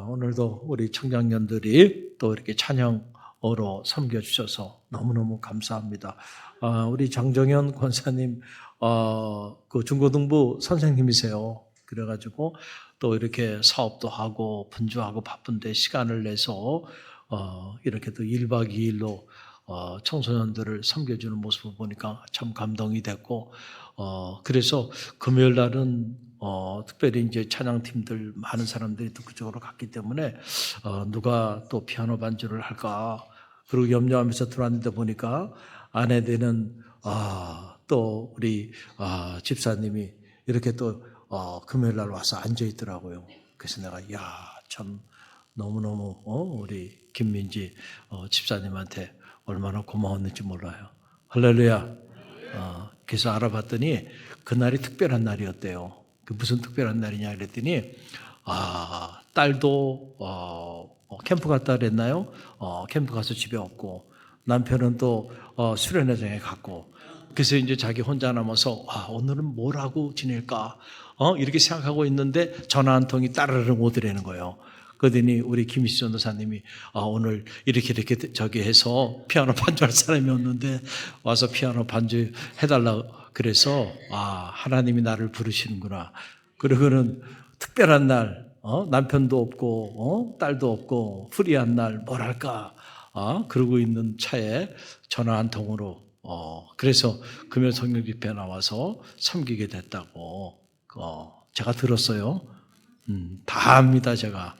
오늘도 우리 청장년들이 또 이렇게 찬양으로 섬겨주셔서 너무너무 감사합니다. 우리 장정현 권사님, 그 중고등부 선생님이세요. 그래가지고 또 이렇게 사업도 하고 분주하고 바쁜데 시간을 내서 이렇게 또 1박 2일로 청소년들을 섬겨주는 모습을 보니까 참 감동이 됐고, 그래서 금요일 날은 특별히 이제 찬양팀들 많은 사람들이 또 그쪽으로 갔기 때문에 누가 또 피아노 반주를 할까 그리고 염려하면서 들어왔는데 보니까 아내 되는 또 우리 집사님이 이렇게 또 금요일 날 와서 앉아 있더라고요. 그래서 내가 참 너무너무 우리 김민지 집사님한테 얼마나 고마웠는지 몰라요. 할렐루야. 그래서 알아봤더니 그날이 특별한 날이었대요. 그 무슨 특별한 날이냐 그랬더니 딸도 캠프 갔다 그랬나요? 캠프 가서 집에 없고 남편은 또 수련회장에 갔고, 그래서 이제 자기 혼자 남아서 오늘은 뭘 하고 지낼까 이렇게 생각하고 있는데 전화 한 통이 따르릉 오더라는 거예요. 그러더니 우리 김희수 전도사님이 오늘 이렇게 저기 해서 피아노 반주할 사람이 없는데 와서 피아노 반주 해달라고 그래서 하나님이 나를 부르시는구나. 그리고는 특별한 날 남편도 없고 딸도 없고 프리한 날 뭘 할까 그러고 있는 차에 전화 한 통으로 그래서 금요 성령 집회에 나와서 섬기게 됐다고 제가 들었어요. 다 압니다. 제가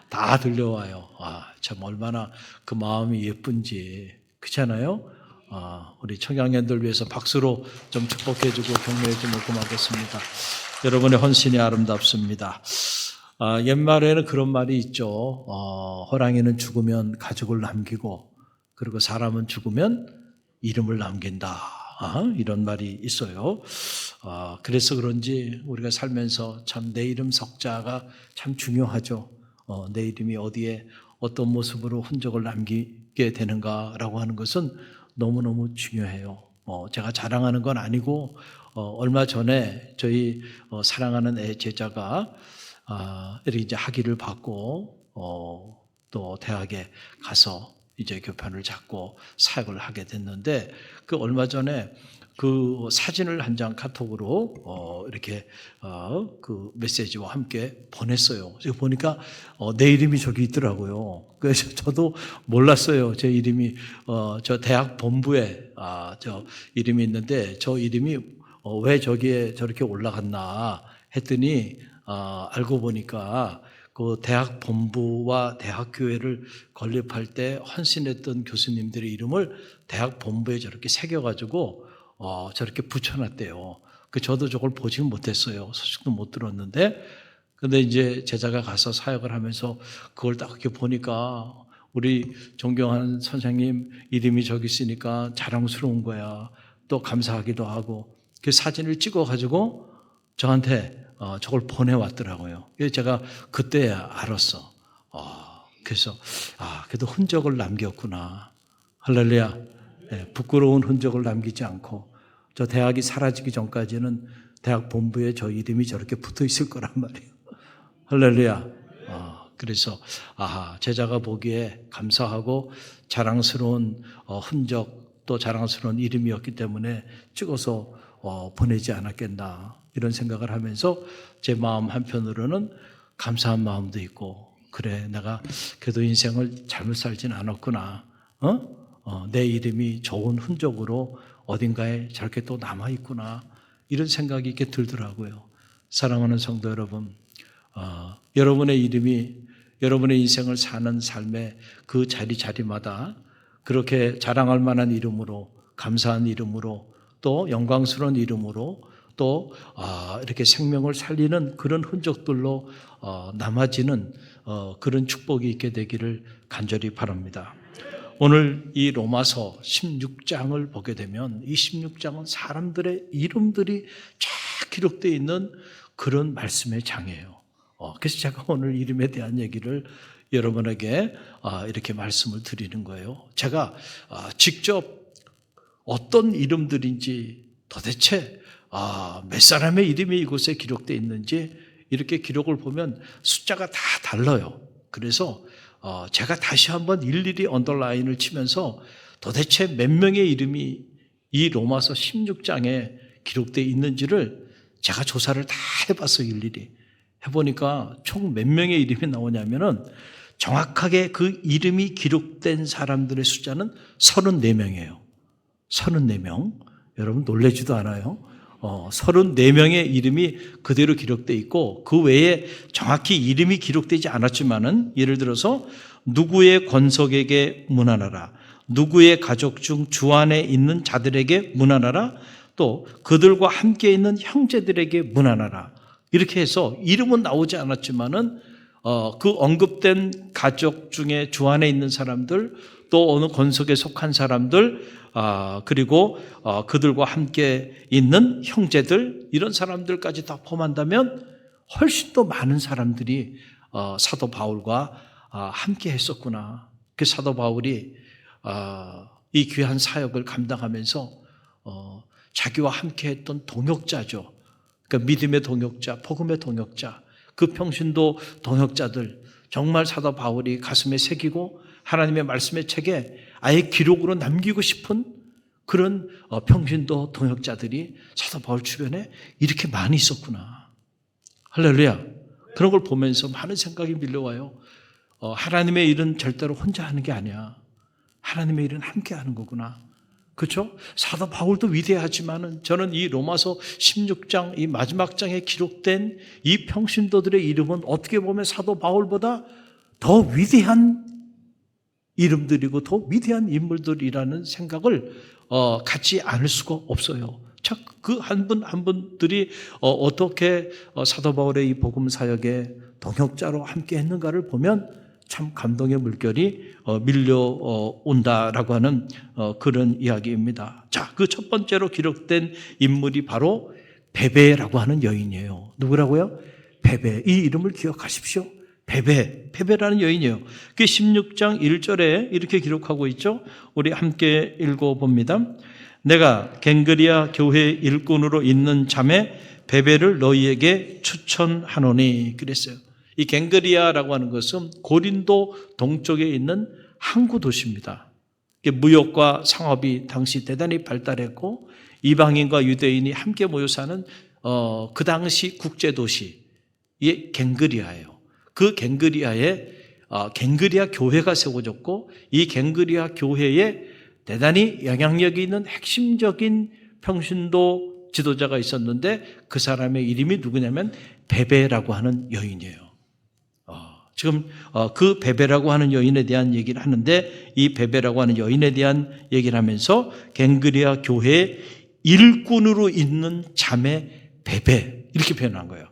다 들려와요. 참 얼마나 그 마음이 예쁜지. 그렇잖아요. 우리 청양년들 위해서 박수로 좀 축복해주고 격려해주면 고맙겠습니다. 여러분의 헌신이 아름답습니다. 옛말에는 그런 말이 있죠. 호랑이는 죽으면 가죽을 남기고 그리고 사람은 죽으면 이름을 남긴다. 이런 말이 있어요. 그래서 그런지 우리가 살면서 참 내 이름 석자가 참 중요하죠. 내 이름이 어디에 어떤 모습으로 흔적을 남기게 되는가라고 하는 것은 너무너무 중요해요. 제가 자랑하는 건 아니고 얼마 전에 저희 사랑하는 애 제자가 이렇게 이제 학위를 받고 또 대학에 가서 이제 교편을 잡고 사역을 하게 됐는데 그 얼마 전에 그 사진을 한 장 카톡으로 이렇게 그 메시지와 함께 보냈어요. 그래서 보니까 내 이름이 저기 있더라고요. 그래서 저도 몰랐어요. 제 이름이 저 대학 본부에 저 이름이 있는데 저 이름이 왜 저기에 저렇게 올라갔나 했더니 알고 보니까 그 대학 본부와 대학 교회를 건립할 때 헌신했던 교수님들의 이름을 대학 본부에 저렇게 새겨가지고 저렇게 붙여놨대요. 저도 저걸 보지는 못했어요. 소식도 못 들었는데, 근데 이제 제자가 가서 사역을 하면서 그걸 딱 이렇게 보니까 우리 존경하는 선생님 이름이 저기 있으니까 자랑스러운 거야. 또 감사하기도 하고 그 사진을 찍어가지고 저한테 저걸 보내왔더라고요. 제가 그때 알았어. 그래서 그래도 흔적을 남겼구나. 할렐루야. 네, 부끄러운 흔적을 남기지 않고 저 대학이 사라지기 전까지는 대학 본부에 저 이름이 저렇게 붙어 있을 거란 말이에요. 할렐루야. 그래서 제자가 보기에 감사하고 자랑스러운 흔적 또 자랑스러운 이름이었기 때문에 찍어서 보내지 않았겠나 이런 생각을 하면서 제 마음 한편으로는 감사한 마음도 있고, 그래 내가 그래도 인생을 잘못 살진 않았구나. 내 이름이 좋은 흔적으로 어딘가에 저렇게 또 남아있구나 이런 생각이 이렇게 들더라고요. 사랑하는 성도 여러분, 여러분의 이름이 여러분의 인생을 사는 삶의 그 자리마다 그렇게 자랑할 만한 이름으로, 감사한 이름으로, 또 영광스러운 이름으로, 또 이렇게 생명을 살리는 그런 흔적들로 남아지는 그런 축복이 있게 되기를 간절히 바랍니다. 오늘 이 로마서 16장을 보게 되면 이 16장은 사람들의 이름들이 쫙 기록되어 있는 그런 말씀의 장이에요. 그래서 제가 오늘 이름에 대한 얘기를 여러분에게 이렇게 말씀을 드리는 거예요. 제가 직접 어떤 이름들인지 도대체 몇 사람의 이름이 이곳에 기록되어 있는지 이렇게 기록을 보면 숫자가 다 달라요. 그래서 제가 다시 한번 일일이 언더라인을 치면서 도대체 몇 명의 이름이 이 로마서 16장에 기록되어 있는지를 제가 조사를 다 해봤어요. 일일이 해보니까 총 몇 명의 이름이 나오냐면은 정확하게 그 이름이 기록된 사람들의 숫자는 34명이에요. 34명. 여러분 놀라지도 않아요. 34명의 이름이 그대로 기록되어 있고 그 외에 정확히 이름이 기록되지 않았지만은 예를 들어서 누구의 권속에게 문안하라, 누구의 가족 중 주 안에 있는 자들에게 문안하라, 또 그들과 함께 있는 형제들에게 문안하라. 이렇게 해서 이름은 나오지 않았지만은 그 언급된 가족 중에 주 안에 있는 사람들, 또 어느 권속에 속한 사람들, 그리고 그들과 함께 있는 형제들, 이런 사람들까지 다 포함한다면 훨씬 더 많은 사람들이 사도 바울과 함께 했었구나. 그 사도 바울이 이 귀한 사역을 감당하면서 자기와 함께 했던 동역자죠. 그러니까 믿음의 동역자, 복음의 동역자, 그 평신도 동역자들, 정말 사도 바울이 가슴에 새기고 하나님의 말씀의 책에 아예 기록으로 남기고 싶은 그런 평신도 동역자들이 사도 바울 주변에 이렇게 많이 있었구나. 할렐루야. 그런 걸 보면서 많은 생각이 밀려와요. 하나님의 일은 절대로 혼자 하는 게 아니야. 하나님의 일은 함께 하는 거구나. 그렇죠? 사도 바울도 위대하지만은 저는 이 로마서 16장 이 마지막 장에 기록된 이 평신도들의 이름은 어떻게 보면 사도 바울보다 더 위대한 이름들이고 더 위대한 인물들이라는 생각을 갖지 않을 수가 없어요. 그 한 분 한 분들이 어떻게 사도 바울의 이 복음 사역에 동역자로 함께 했는가를 보면 참 감동의 물결이 밀려온다라고 하는 그런 이야기입니다. 자, 그 첫 번째로 기록된 인물이 바로 베베라고 하는 여인이에요. 누구라고요? 베베. 이 이름을 기억하십시오. 베베라는 여인이에요. 그게 16장 1절에 이렇게 기록하고 있죠. 우리 함께 읽어봅니다. 내가 갱그리아 교회 일꾼으로 있는 자매 베베를 너희에게 추천하노니 그랬어요. 이 갱그리아라고 하는 것은 고린도 동쪽에 있는 항구 도시입니다. 무역과 상업이 당시 대단히 발달했고 이방인과 유대인이 함께 모여 사는 그 당시 국제 도시의 갱그리아예요. 그 갱그리아에 갱그리아 교회가 세워졌고 이 갱그리아 교회에 대단히 영향력이 있는 핵심적인 평신도 지도자가 있었는데 그 사람의 이름이 누구냐면 베베라고 하는 여인이에요. 지금 그 베베라고 하는 여인에 대한 얘기를 하는데 이 베베라고 하는 여인에 대한 얘기를 하면서 갱그리아 교회의 일꾼으로 있는 자매 베베 이렇게 표현한 거예요.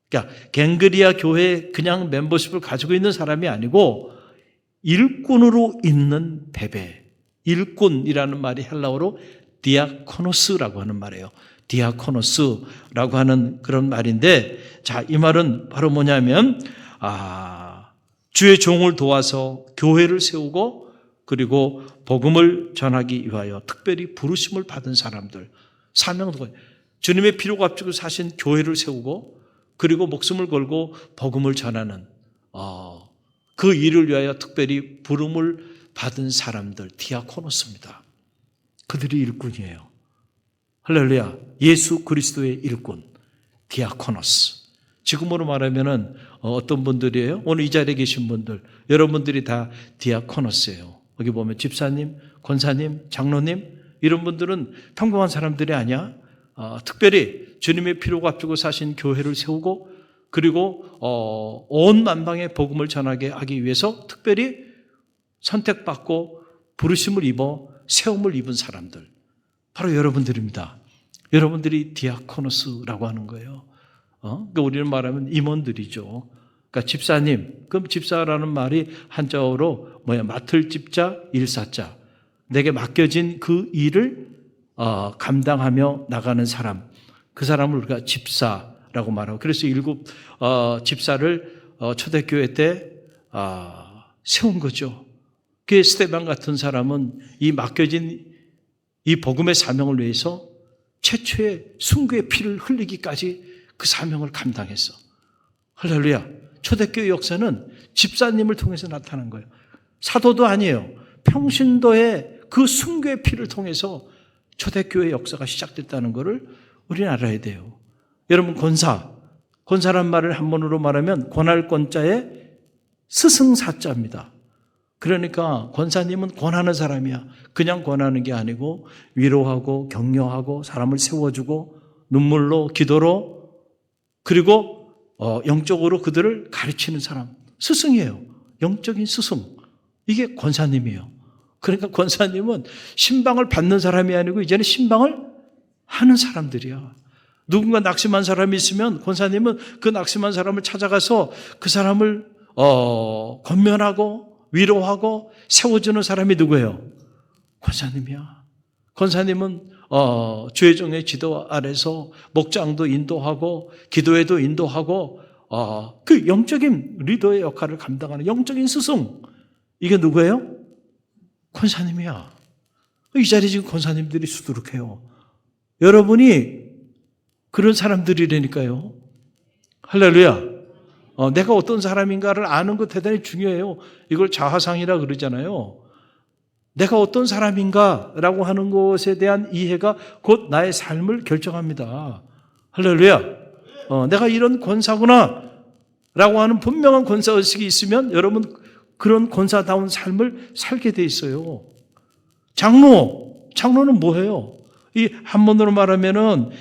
그러니까 갱그리아 교회에 그냥 멤버십을 가지고 있는 사람이 아니고 일꾼으로 있는 베베. 일꾼이라는 말이 헬라어로 디아코노스라고 하는 말이에요. 디아코노스라고 하는 그런 말인데 자, 이 말은 바로 뭐냐면 주의 종을 도와서 교회를 세우고 그리고 복음을 전하기 위하여 특별히 부르심을 받은 사람들, 사명도 주님의 피로 값주고 사신 교회를 세우고 그리고 목숨을 걸고 복음을 전하는 그 일을 위하여 특별히 부름을 받은 사람들, 디아코노스입니다. 그들이 일꾼이에요. 할렐루야. 예수 그리스도의 일꾼, 디아코노스. 지금으로 말하면은 어떤 분들이에요? 오늘 이 자리에 계신 분들, 여러분들이 다 디아코노스예요. 여기 보면 집사님, 권사님, 장로님 이런 분들은 평범한 사람들이 아니야. 특별히 주님의 피로 값주고 사신 교회를 세우고 그리고 온 만방에 복음을 전하게 하기 위해서 특별히 선택받고 부르심을 입어 세움을 입은 사람들 바로 여러분들입니다. 여러분들이 디아코노스라고 하는 거예요. 그러니까 우리는 말하면 임원들이죠. 그러니까 집사님, 그럼 집사라는 말이 한자어로 맡을 집자, 일사자. 내게 맡겨진 그 일을 감당하며 나가는 사람, 그 사람을 우리가 집사라고 말하고 그래서 7 집사를 초대교회 때 세운 거죠. 그 스테반 같은 사람은 이 맡겨진 이 복음의 사명을 위해서 최초의 순교의 피를 흘리기까지 그 사명을 감당했어. 할렐루야. 초대교회 역사는 집사님을 통해서 나타난 거예요. 사도도 아니에요. 평신도의 그 순교의 피를 통해서 초대교회 역사가 시작됐다는 것을 우리는 알아야 돼요. 여러분, 권사란 말을 한문으로 말하면 권할권자의 스승사자입니다. 그러니까 권사님은 권하는 사람이야. 그냥 권하는 게 아니고 위로하고 격려하고 사람을 세워주고 눈물로 기도로 그리고 영적으로 그들을 가르치는 사람. 스승이에요. 영적인 스승. 이게 권사님이에요. 그러니까 권사님은 신방을 받는 사람이 아니고 이제는 신방을 하는 사람들이야. 누군가 낙심한 사람이 있으면 권사님은 그 낙심한 사람을 찾아가서 그 사람을 권면하고 위로하고 세워주는 사람이 누구예요? 권사님이야. 권사님은 주의 종의 지도 아래서 목장도 인도하고 기도에도 인도하고 그 영적인 리더의 역할을 감당하는 영적인 스승. 이게 누구예요? 권사님이야. 이 자리에 지금 권사님들이 수두룩해요. 여러분이 그런 사람들이라니까요. 할렐루야. 내가 어떤 사람인가를 아는 것 대단히 중요해요. 이걸 자화상이라 그러잖아요. 내가 어떤 사람인가라고 하는 것에 대한 이해가 곧 나의 삶을 결정합니다. 할렐루야. 내가 이런 권사구나 라고 하는 분명한 권사의식이 있으면 여러분 그런 권사다운 삶을 살게 돼 있어요. 장로는 뭐예요? 이 한문으로 말하면은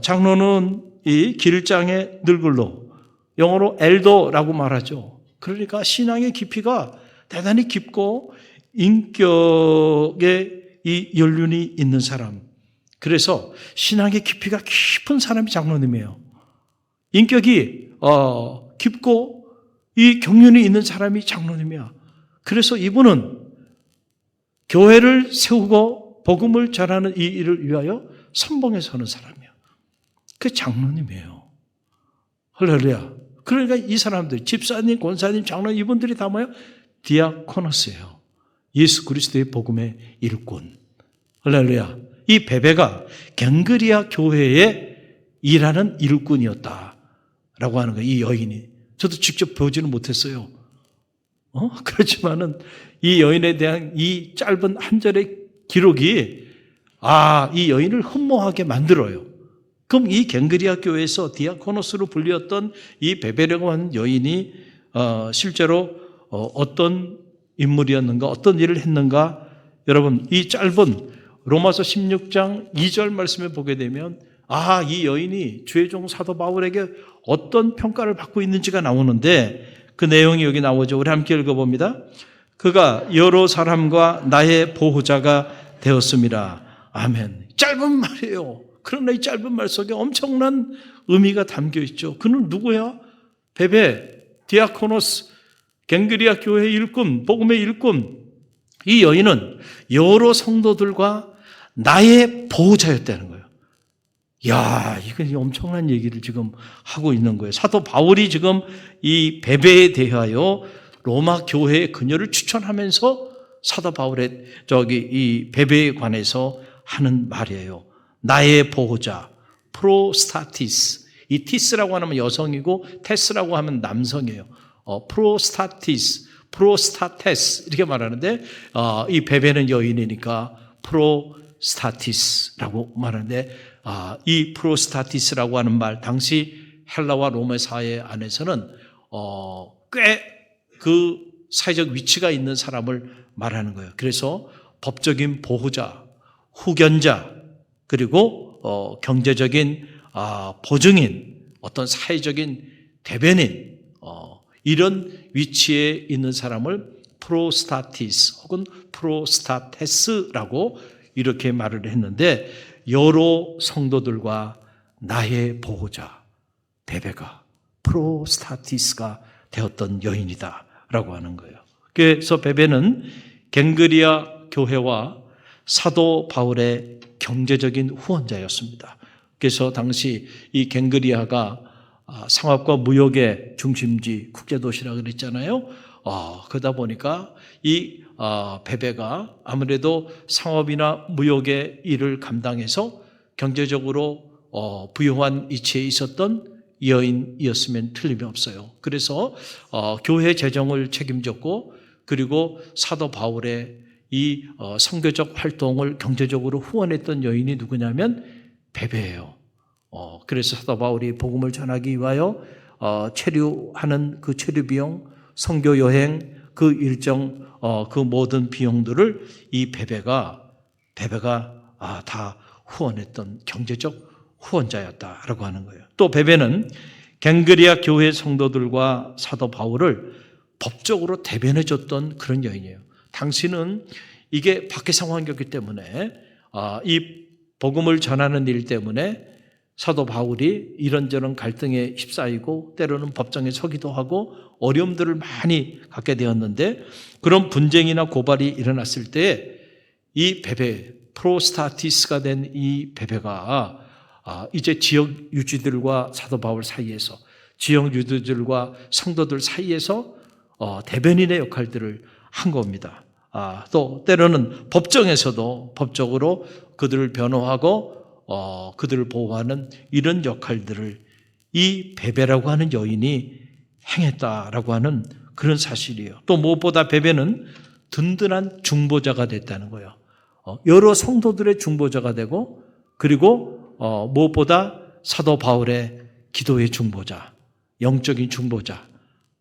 장로는 이 길장의 늙을로 영어로 엘더라고 말하죠. 그러니까 신앙의 깊이가 대단히 깊고 인격에 이 연륜이 있는 사람. 그래서 신앙의 깊이가 깊은 사람이 장로님이에요. 인격이 깊고 이 경륜이 있는 사람이 장로님이야. 그래서 이분은 교회를 세우고 복음을 전하는 이 일을 위하여 선봉에 서는 사람이야. 그 장로님이에요. 할렐루야. 그러니까 이 사람들, 집사님, 권사님, 장로님 이분들이 다 뭐예요? 디아코노스예요. 예수 그리스도의 복음의 일꾼. 할렐루야. 이 베베가 갱그리아 교회에 일하는 일꾼이었다라고 하는 거예요. 이 여인이. 저도 직접 보지는 못했어요. 그렇지만은 이 여인에 대한 이 짧은 한 절의 기록이 이 여인을 흠모하게 만들어요. 그럼 이 갱그리아 교회에서 디아코노스로 불렸던 이 베베라고 하는 여인이 실제로 어떤 인물이었는가, 어떤 일을 했는가? 여러분, 이 짧은 로마서 16장 2절 말씀에 보게 되면 이 여인이 주의 종 사도 바울에게 어떤 평가를 받고 있는지가 나오는데 그 내용이 여기 나오죠. 우리 함께 읽어봅니다. 그가 여러 사람과 나의 보호자가 되었습니다. 아멘. 짧은 말이에요. 그러나 이 짧은 말 속에 엄청난 의미가 담겨 있죠. 그는 누구야? 베베, 디아코노스, 갱그리아 교회의 일꾼, 복음의 일꾼. 이 여인은 여러 성도들과 나의 보호자였다는 거예요. 이건 엄청난 얘기를 지금 하고 있는 거예요. 사도 바울이 지금 이 베베에 대하여 로마 교회의 그녀를 추천하면서 사도 바울의 이 베베에 관해서 하는 말이에요. 나의 보호자, 프로스타티스. 이 티스라고 하면 여성이고 테스라고 하면 남성이에요. 프로스타티스, 프로스타테스 이렇게 말하는데 이 베베는 여인이니까 프로스타티스라고 말하는데 이 프로스타티스라고 하는 말 당시 헬라와 로마 사회 안에서는 꽤 그 사회적 위치가 있는 사람을 말하는 거예요. 그래서 법적인 보호자, 후견자 그리고 경제적인 보증인, 어떤 사회적인 대변인 이런 위치에 있는 사람을 프로스타티스 혹은 프로스타테스라고 이렇게 말을 했는데 여러 성도들과 나의 보호자 베베가 프로스타티스가 되었던 여인이다라고 하는 거예요. 그래서 베베는 갱그리아 교회와 사도 바울의 경제적인 후원자였습니다. 그래서 당시 이 갱그리아가 상업과 무역의 중심지, 국제도시라고 그랬잖아요. 그러다 보니까 이 베베가 아무래도 상업이나 무역의 일을 감당해서 경제적으로 부유한 위치에 있었던 여인이었으면 틀림이 없어요. 그래서 교회 재정을 책임졌고 그리고 사도 바울의 이 선교적 활동을 경제적으로 후원했던 여인이 누구냐면 베베예요. 그래서 사도 바울이 복음을 전하기 위하여 체류하는 그 체류 비용, 선교 여행 그 일정 그 모든 비용들을 이 베베가 다 후원했던 경제적 후원자였다라고 하는 거예요. 또 베베는 갱그리아 교회 성도들과 사도 바울을 법적으로 대변해 줬던 그런 여인이에요. 당신은 이게 박해 상황이었기 때문에 이 복음을 전하는 일 때문에 사도 바울이 이런저런 갈등에 휩싸이고 때로는 법정에 서기도 하고 어려움들을 많이 갖게 되었는데 그런 분쟁이나 고발이 일어났을 때 이 베베, 프로스타티스가 된 이 베베가 이제 지역 유지들과 사도 바울 사이에서 지역 유지들과 성도들 사이에서 대변인의 역할들을 한 겁니다. 또 때로는 법정에서도 법적으로 그들을 변호하고 그들을 보호하는 이런 역할들을 이 베베라고 하는 여인이 행했다라고 하는 그런 사실이에요. 또 무엇보다 베베는 든든한 중보자가 됐다는 거예요. 여러 성도들의 중보자가 되고 그리고 무엇보다 사도 바울의 기도의 중보자, 영적인 중보자.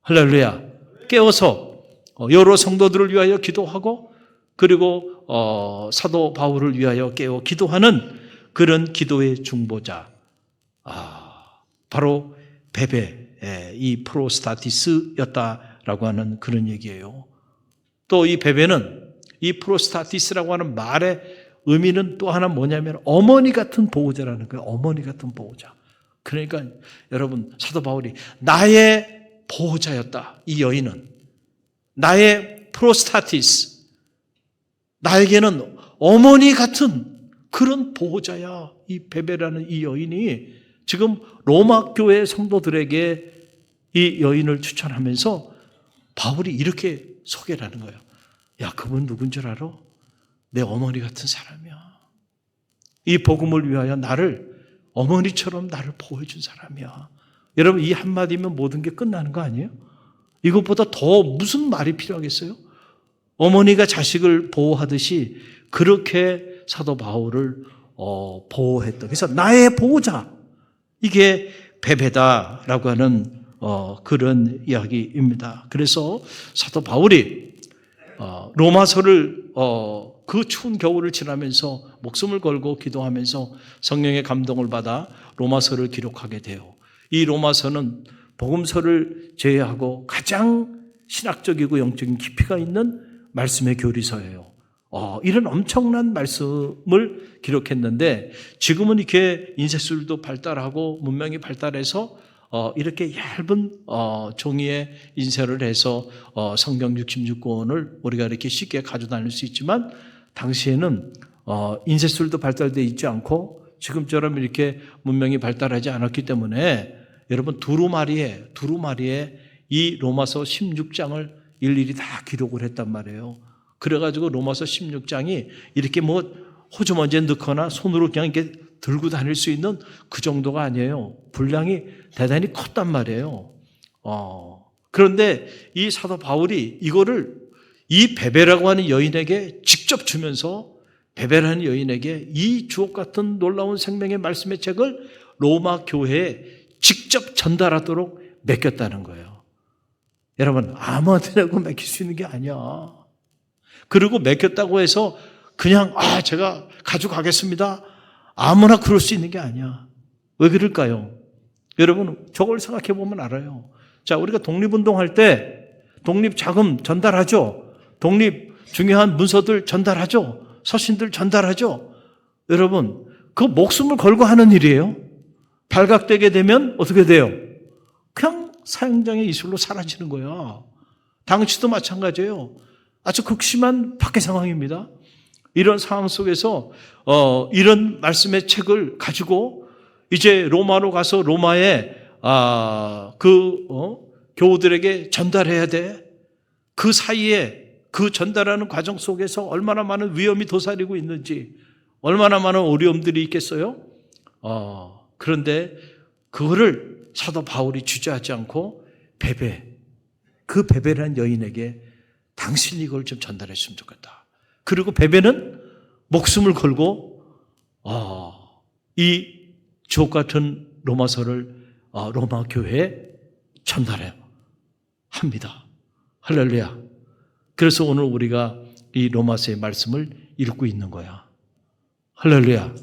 할렐루야. 깨어서 여러 성도들을 위하여 기도하고 그리고 사도 바울을 위하여 깨어 기도하는 그런 기도의 중보자. 바로 베베, 이 프로스타티스였다라고 하는 그런 얘기예요. 또 이 베베는 이 프로스타티스라고 하는 말의 의미는 또 하나 뭐냐면 어머니 같은 보호자라는 거예요. 어머니 같은 보호자. 그러니까 여러분 사도 바울이 나의 보호자였다. 이 여인은 나의 프로스타티스, 나에게는 어머니 같은 그런 보호자야. 이 베베라는 이 여인이 지금 로마 교회 성도들에게 이 여인을 추천하면서 바울이 이렇게 소개를 하는 거예요. 야, 그분 누군 줄 알아? 내 어머니 같은 사람이야. 이 복음을 위하여 나를 어머니처럼 나를 보호해 준 사람이야. 여러분 이 한마디면 모든 게 끝나는 거 아니에요? 이것보다 더 무슨 말이 필요하겠어요? 어머니가 자식을 보호하듯이 그렇게 사도 바울을 보호했던. 그래서 나의 보호자. 이게 베베다라고 하는 그런 이야기입니다. 그래서 사도 바울이 로마서를 그 추운 겨울을 지나면서 목숨을 걸고 기도하면서 성령의 감동을 받아 로마서를 기록하게 돼요. 이 로마서는 복음서를 제외하고 가장 신학적이고 영적인 깊이가 있는 말씀의 교리서예요. 이런 엄청난 말씀을 기록했는데 지금은 이렇게 인쇄술도 발달하고 문명이 발달해서 이렇게 얇은 종이에 인쇄를 해서 성경 66권을 우리가 이렇게 쉽게 가져다닐 수 있지만 당시에는 인쇄술도 발달되어 있지 않고 지금처럼 이렇게 문명이 발달하지 않았기 때문에 여러분 두루마리에 이 로마서 16장을 일일이 다 기록을 했단 말이에요. 그래가지고 로마서 16장이 이렇게 호주머니에 넣거나 손으로 그냥 이렇게 들고 다닐 수 있는 그 정도가 아니에요. 분량이 대단히 컸단 말이에요. 그런데 이 사도 바울이 이거를 이 베베라고 하는 여인에게 직접 주면서 베베라는 여인에게 이 주옥 같은 놀라운 생명의 말씀의 책을 로마 교회에 직접 전달하도록 맡겼다는 거예요. 여러분 아무한테나 맡길 수 있는 게 아니야. 그리고 맡겼다고 해서 그냥 제가 가져가겠습니다. 아무나 그럴 수 있는 게 아니야. 왜 그럴까요? 여러분 저걸 생각해 보면 알아요. 자, 우리가 독립운동할 때 독립자금 전달하죠. 독립 중요한 문서들 전달하죠. 서신들 전달하죠. 여러분 그 목숨을 걸고 하는 일이에요. 발각되게 되면 어떻게 돼요? 그냥 사형장의 이슬로 사라지는 거야. 당시도 마찬가지예요. 아주 극심한 박해 상황입니다. 이런 상황 속에서 이런 말씀의 책을 가지고 이제 로마로 가서 로마에 교우들에게 전달해야 돼. 그 사이에 그 전달하는 과정 속에서 얼마나 많은 위험이 도사리고 있는지, 얼마나 많은 어려움들이 있겠어요? 그런데 그거를 사도 바울이 주저하지 않고 그 베베라는 여인에게 당신이 이걸 좀 전달했으면 좋겠다. 그리고 베베는 목숨을 걸고 이 주옥 같은 로마서를 로마 교회에 전달해요. 합니다. 할렐루야. 그래서 오늘 우리가 이 로마서의 말씀을 읽고 있는 거야. 할렐루야.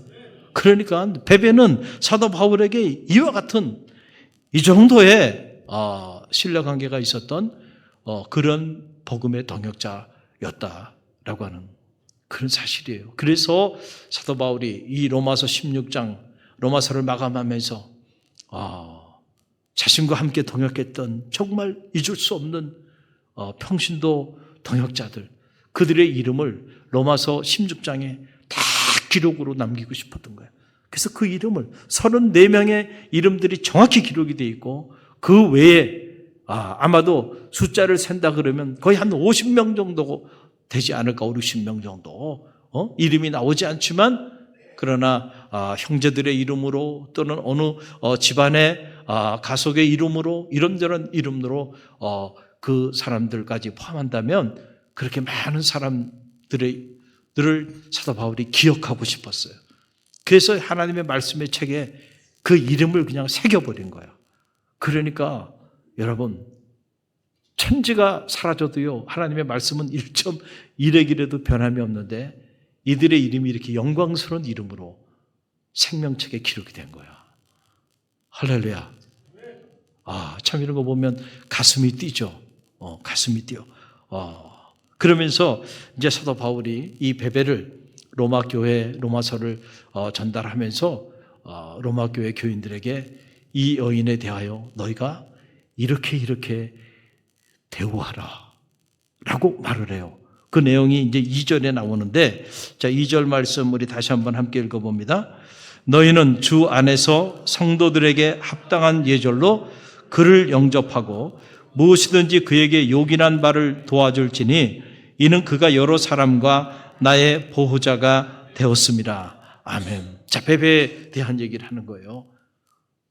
그러니까 베베는 사도 바울에게 이와 같은 이 정도의 신뢰관계가 있었던 그런 복음의 동역자였다라고 하는 그런 사실이에요. 그래서 사도 바울이 이 로마서 16장 로마서를 마감하면서 자신과 함께 동역했던 정말 잊을 수 없는 평신도 동역자들 그들의 이름을 로마서 16장에 다 기록으로 남기고 싶었던 거예요. 그래서 그 이름을 34명의 이름들이 정확히 기록이 되어 있고 그 외에 아마도 숫자를 센다 그러면 거의 한 50명 정도 되지 않을까 5, 60명 정도 이름이 나오지 않지만 그러나 형제들의 이름으로 또는 어느 집안의 가족의 이름으로 이런저런 이름으로 그 사람들까지 포함한다면 그렇게 많은 사람들을 사도 바울이 기억하고 싶었어요. 그래서 하나님의 말씀의 책에 그 이름을 그냥 새겨버린 거예요. 그러니까 여러분 천지가 사라져도요 하나님의 말씀은 1.1의 길에도 변함이 없는데 이들의 이름이 이렇게 영광스러운 이름으로 생명책에 기록이 된 거야. 할렐루야. 참 이런 거 보면 가슴이 뛰죠. 가슴이 뛰어. 그러면서 이제 사도 바울이 이 베베를 로마 교회 로마서를 전달하면서 로마 교회 교인들에게 이 여인에 대하여 너희가 이렇게 대우하라 라고 말을 해요. 그 내용이 이제 2절에 나오는데 자 2절 말씀 우리 다시 한번 함께 읽어봅니다. 너희는 주 안에서 성도들에게 합당한 예절로 그를 영접하고 무엇이든지 그에게 요긴한 바를 도와줄지니 이는 그가 여러 사람과 나의 보호자가 되었습니다. 아멘. 자, 베베에 대한 얘기를 하는 거예요.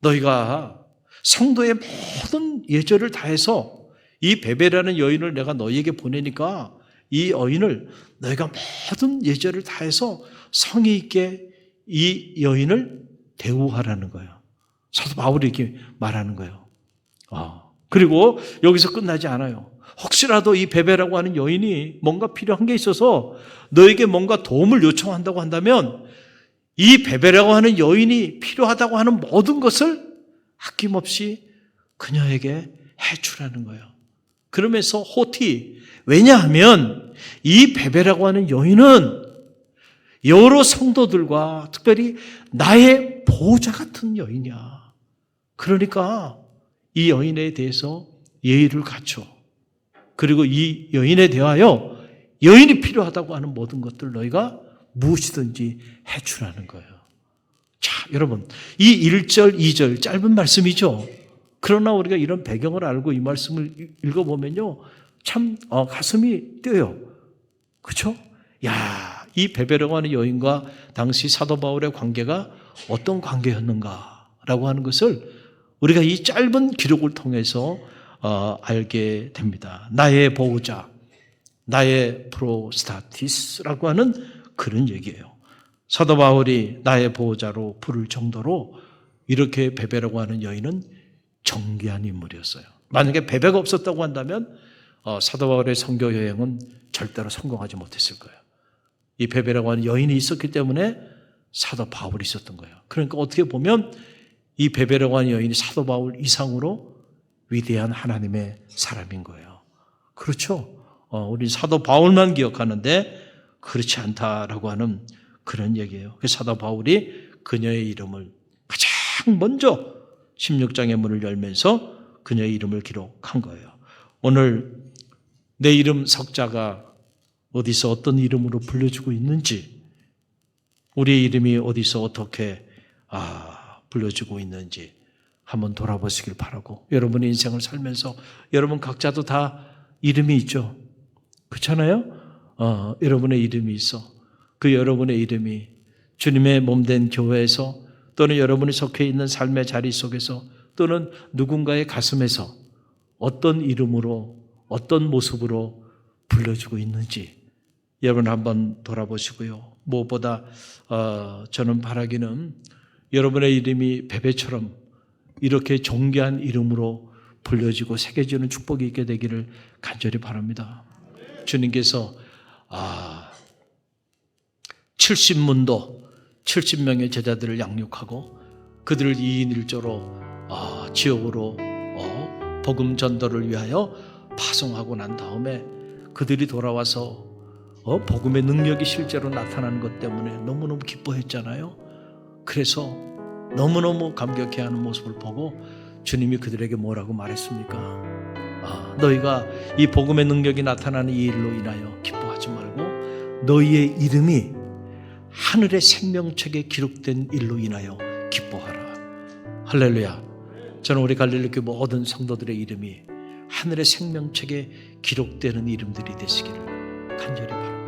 너희가 성도의 모든 예절을 다해서 이 베베라는 여인을 내가 너희에게 보내니까 이 여인을 너희가 모든 예절을 다해서 성의 있게 이 여인을 대우하라는 거예요. 사도 바울이 이렇게 말하는 거예요. 그리고 여기서 끝나지 않아요. 혹시라도 이 베베라고 하는 여인이 뭔가 필요한 게 있어서 너에게 뭔가 도움을 요청한다고 한다면 이 베베라고 하는 여인이 필요하다고 하는 모든 것을 아낌없이 그녀에게 해주라는 거예요. 그러면서 왜냐하면 이 베베라고 하는 여인은 여러 성도들과 특별히 나의 보호자 같은 여인이야. 그러니까 이 여인에 대해서 예의를 갖춰. 그리고 이 여인에 대하여 여인이 필요하다고 하는 모든 것들 너희가 무엇이든지 해주라는 거예요. 자, 여러분, 이 1절, 2절 짧은 말씀이죠. 그러나 우리가 이런 배경을 알고 이 말씀을 읽어보면요, 참 가슴이 뛰어요. 그렇죠? 야, 이 베베라고 하는 여인과 당시 사도 바울의 관계가 어떤 관계였는가라고 하는 것을 우리가 이 짧은 기록을 통해서 알게 됩니다. 나의 보호자, 나의 프로스타티스라고 하는 그런 얘기예요. 사도 바울이 나의 보호자로 부를 정도로 이렇게 베베라고 하는 여인은 정귀한 인물이었어요. 만약에 베베가 없었다고 한다면 사도 바울의 선교 여행은 절대로 성공하지 못했을 거예요. 이 베베라고 하는 여인이 있었기 때문에 사도 바울이 있었던 거예요. 그러니까 어떻게 보면 이 베베라고 하는 여인이 사도 바울 이상으로 위대한 하나님의 사람인 거예요. 그렇죠? 우리 사도 바울만 기억하는데 그렇지 않다라고 하는 그런 얘기예요. 그래서 사도 바울이 그녀의 이름을 가장 먼저 16장의 문을 열면서 그녀의 이름을 기록한 거예요. 오늘 내 이름 석자가 어디서 어떤 이름으로 불려주고 있는지, 우리의 이름이 어디서 어떻게 불려주고 있는지 한번 돌아보시길 바라고, 여러분의 인생을 살면서 여러분 각자도 다 이름이 있죠. 그렇잖아요? 여러분의 이름이 있어. 그 여러분의 이름이 주님의 몸된 교회에서 또는 여러분이 속해 있는 삶의 자리 속에서 또는 누군가의 가슴에서 어떤 이름으로 어떤 모습으로 불러주고 있는지 여러분 한번 돌아보시고요. 무엇보다 저는 바라기는 여러분의 이름이 베베처럼 이렇게 존귀한 이름으로 불려지고 새겨지는 축복이 있게 되기를 간절히 바랍니다. 주님께서 70문도 70명의 제자들을 양육하고 그들을 2인 1조로 지역으로 복음 전도를 위하여 파송하고 난 다음에 그들이 돌아와서 복음의 능력이 실제로 나타나는 것 때문에 너무너무 기뻐했잖아요. 그래서 너무너무 감격해하는 모습을 보고 주님이 그들에게 뭐라고 말했습니까? 너희가 이 복음의 능력이 나타나는 이 일로 인하여 기뻐하지 말고 너희의 이름이 하늘의 생명책에 기록된 일로 인하여 기뻐하라. 할렐루야. 저는 우리 갈릴리교회 모든 성도들의 이름이 하늘의 생명책에 기록되는 이름들이 되시기를 간절히 바랍니다.